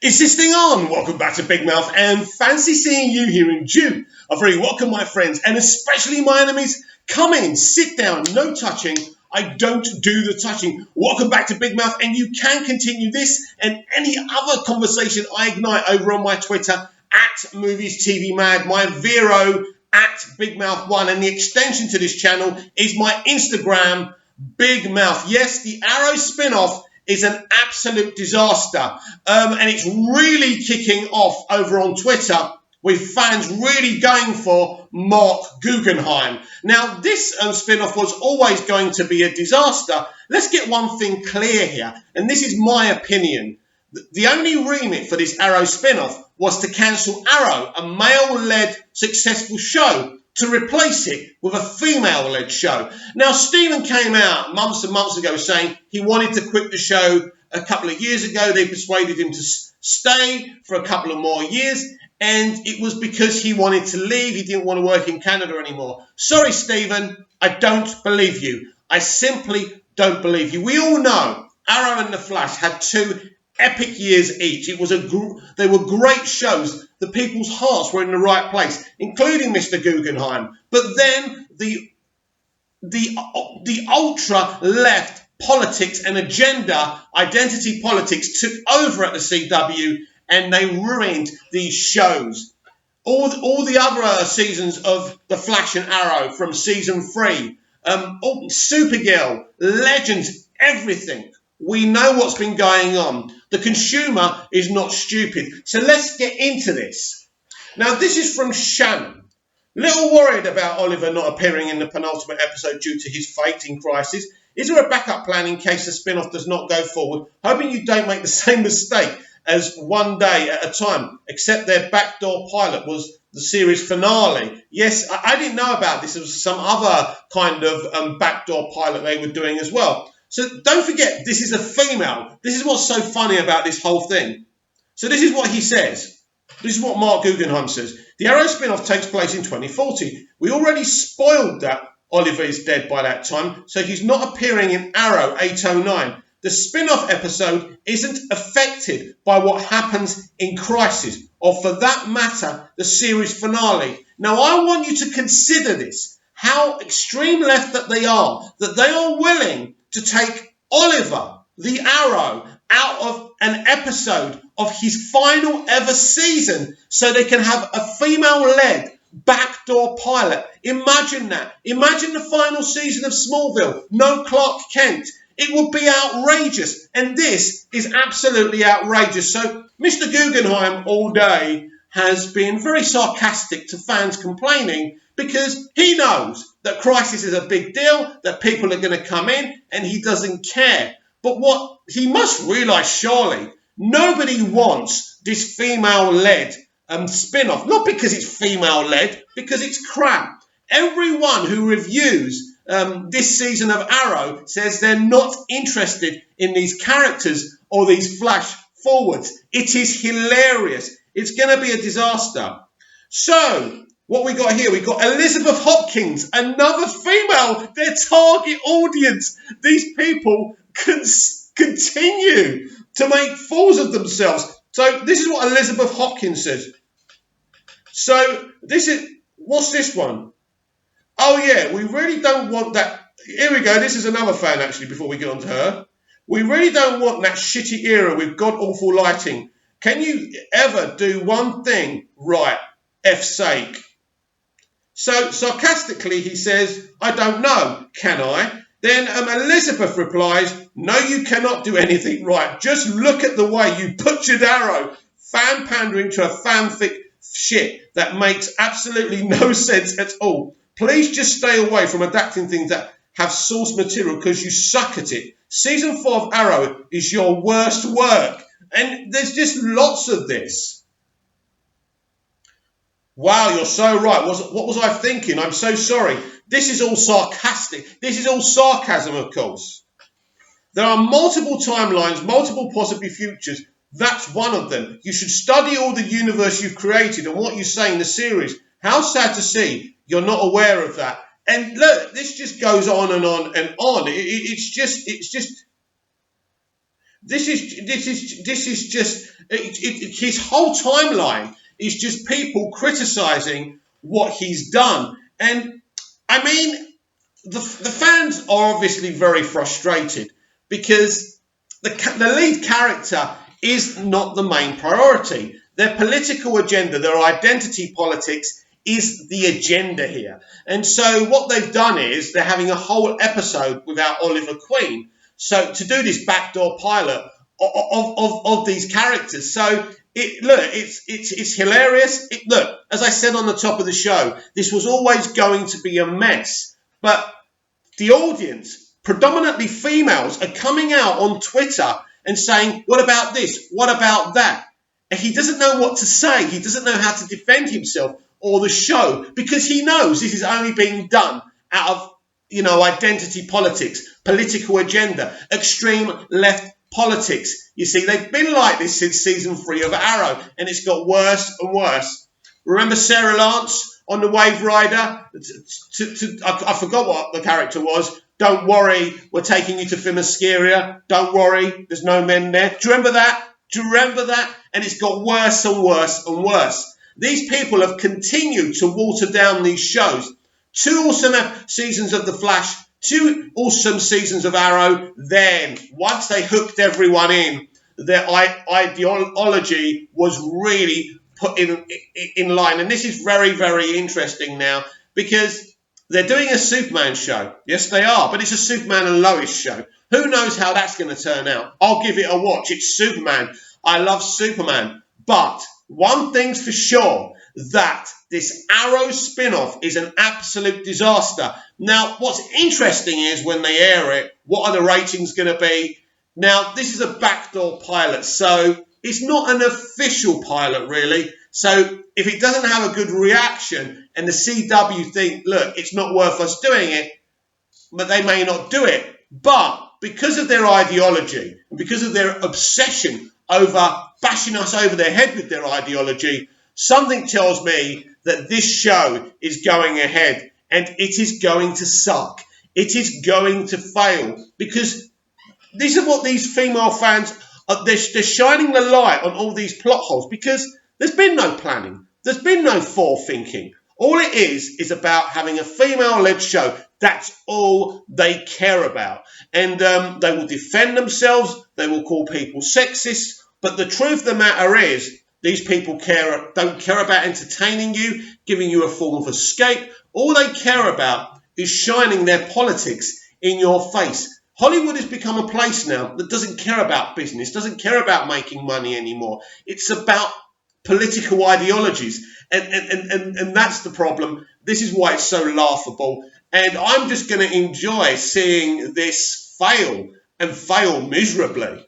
Is this thing on? Welcome back to Big Mouth and fancy seeing you here in June. A very welcome, my friends, and especially my enemies. Come in, sit down, no touching. I don't do the touching. Welcome back to Big Mouth, and you can continue this and any other conversation I ignite over on my Twitter at Movies TV Mad, my Vero at Big Mouth One, and the extension to this channel is my Instagram, Big Mouth. Yes, the Arrow spin-off is an absolute disaster. And it's really kicking off over on Twitter with fans really going for Mark Guggenheim. Now, this spin-off was always going to be a disaster. Let's get one thing clear here, and this is my opinion. The only remit for this Arrow spin-off was to cancel Arrow, a male-led successful show, to replace it with a female-led show. Now, Stephen came out months and months ago saying he wanted to quit the show a couple of years ago. They persuaded him to stay for a couple of more years, and it was because he wanted to leave. He didn't want to work in Canada anymore. Sorry, Stephen, I don't believe you. I simply don't believe you. We all know Arrow and The Flash had two epic years each. They were great shows. The people's hearts were in the right place, including Mr. Guggenheim. But then the ultra left politics and agenda, identity politics, took over at the CW, and they ruined these shows. All the other seasons of The Flash and Arrow from season 3, Supergirl, Legends, everything. We know what's been going on. The consumer is not stupid. So let's get into this. Now, this is from Shannon. Little worried about Oliver not appearing in the penultimate episode due to his fate in Crisis. Is there a backup plan in case the spin-off does not go forward? Hoping you don't make the same mistake as One Day at a Time, except their backdoor pilot was the series finale. Yes, I didn't know about this. There was some other kind of backdoor pilot they were doing as well. So don't forget, this is a female. This is what's so funny about this whole thing. So this is what he says. This is what Mark Guggenheim says. The Arrow spin-off takes place in 2040. We already spoiled that Oliver is dead by that time, so he's not appearing in Arrow 809. The spin-off episode isn't affected by what happens in Crisis, or for that matter, the series finale. Now, I want you to consider this, how extreme left that they are willing to take Oliver, the Arrow, out of an episode of his final ever season so they can have a female-led backdoor pilot. Imagine that. Imagine the final season of Smallville. No Clark Kent. It would be outrageous. And this is absolutely outrageous. So Mr. Guggenheim all day has been very sarcastic to fans complaining because he knows that Crisis is a big deal, that people are going to come in, and he doesn't care. But what he must realise, surely, nobody wants this female-led spin-off. Not because it's female-led, because it's crap. Everyone who reviews this season of Arrow says they're not interested in these characters or these flash forwards. It is hilarious. It's going to be a disaster. So, what we got here, we got Elizabeth Hopkins, another female, their target audience. These people continue to make fools of themselves. So this is what Elizabeth Hopkins says. So what's this one? Oh yeah, we really don't want that. Here we go, this is another fan actually before we get on to her. We really don't want that shitty era with god-awful lighting. Can you ever do one thing right, F's sake? So, sarcastically, he says, I don't know, can I? Then Elizabeth replies, no, you cannot do anything right. Just look at the way you butchered Arrow. Fan pandering to a fanfic shit that makes absolutely no sense at all. Please just stay away from adapting things that have source material because you suck at it. Season 4 of Arrow is your worst work. And there's just lots of this. Wow, you're so right. What was I thinking? I'm so sorry. This is all sarcastic. This is all sarcasm, of course. There are multiple timelines, multiple possible futures. That's one of them. You should study all the universe you've created and what you say in the series. How sad to see you're not aware of that. And look, this just goes on and on and on. It's just This is just his whole timeline is just people criticizing what he's done, and I mean the fans are obviously very frustrated because the lead character is not the main priority. Their political agenda, their identity politics is the agenda here. And so what they've done is they're having a whole episode without Oliver Queen. So to do this backdoor pilot of these characters. So it's hilarious. Look, as I said on the top of the show, this was always going to be a mess. But the audience, predominantly females, are coming out on Twitter and saying, what about this? What about that? And he doesn't know what to say. He doesn't know how to defend himself or the show because he knows this is only being done out of, identity politics, political agenda, extreme left politics. You see, they've been like this since season 3 of Arrow, and it's got worse and worse. Remember Sarah Lance on the Wave Rider? I forgot what the character was. Don't worry, we're taking you to Themyscira. Don't worry, there's no men there. Do you remember that? And it's got worse and worse and worse. These people have continued to water down these shows. 2 awesome seasons of The Flash, 2 awesome seasons of Arrow. Then, once they hooked everyone in, their ideology was really put in line. And this is very, very interesting now because they're doing a Superman show. Yes, they are. But it's a Superman and Lois show. Who knows how that's going to turn out? I'll give it a watch. It's Superman. I love Superman. But one thing's for sure, that this Arrow spin-off is an absolute disaster. Now, what's interesting is when they air it, what are the ratings going to be? Now, this is a backdoor pilot, so it's not an official pilot, really. So if it doesn't have a good reaction and the CW think, look, it's not worth us doing it, but they may not do it. But because of their ideology and because of their obsession over bashing us over their head with their ideology, something tells me that this show is going ahead and it is going to suck. It is going to fail because these are what these female fans are. They're shining the light on all these plot holes because there's been no planning. There's been no forethinking. All it is about having a female-led show. That's all they care about. And they will defend themselves. They will call people sexist. But the truth of the matter is, these people don't care about entertaining you, giving you a form of escape. All they care about is shining their politics in your face. Hollywood has become a place now that doesn't care about business, doesn't care about making money anymore. It's about political ideologies. And that's the problem. This is why it's so laughable. And I'm just going to enjoy seeing this fail and fail miserably.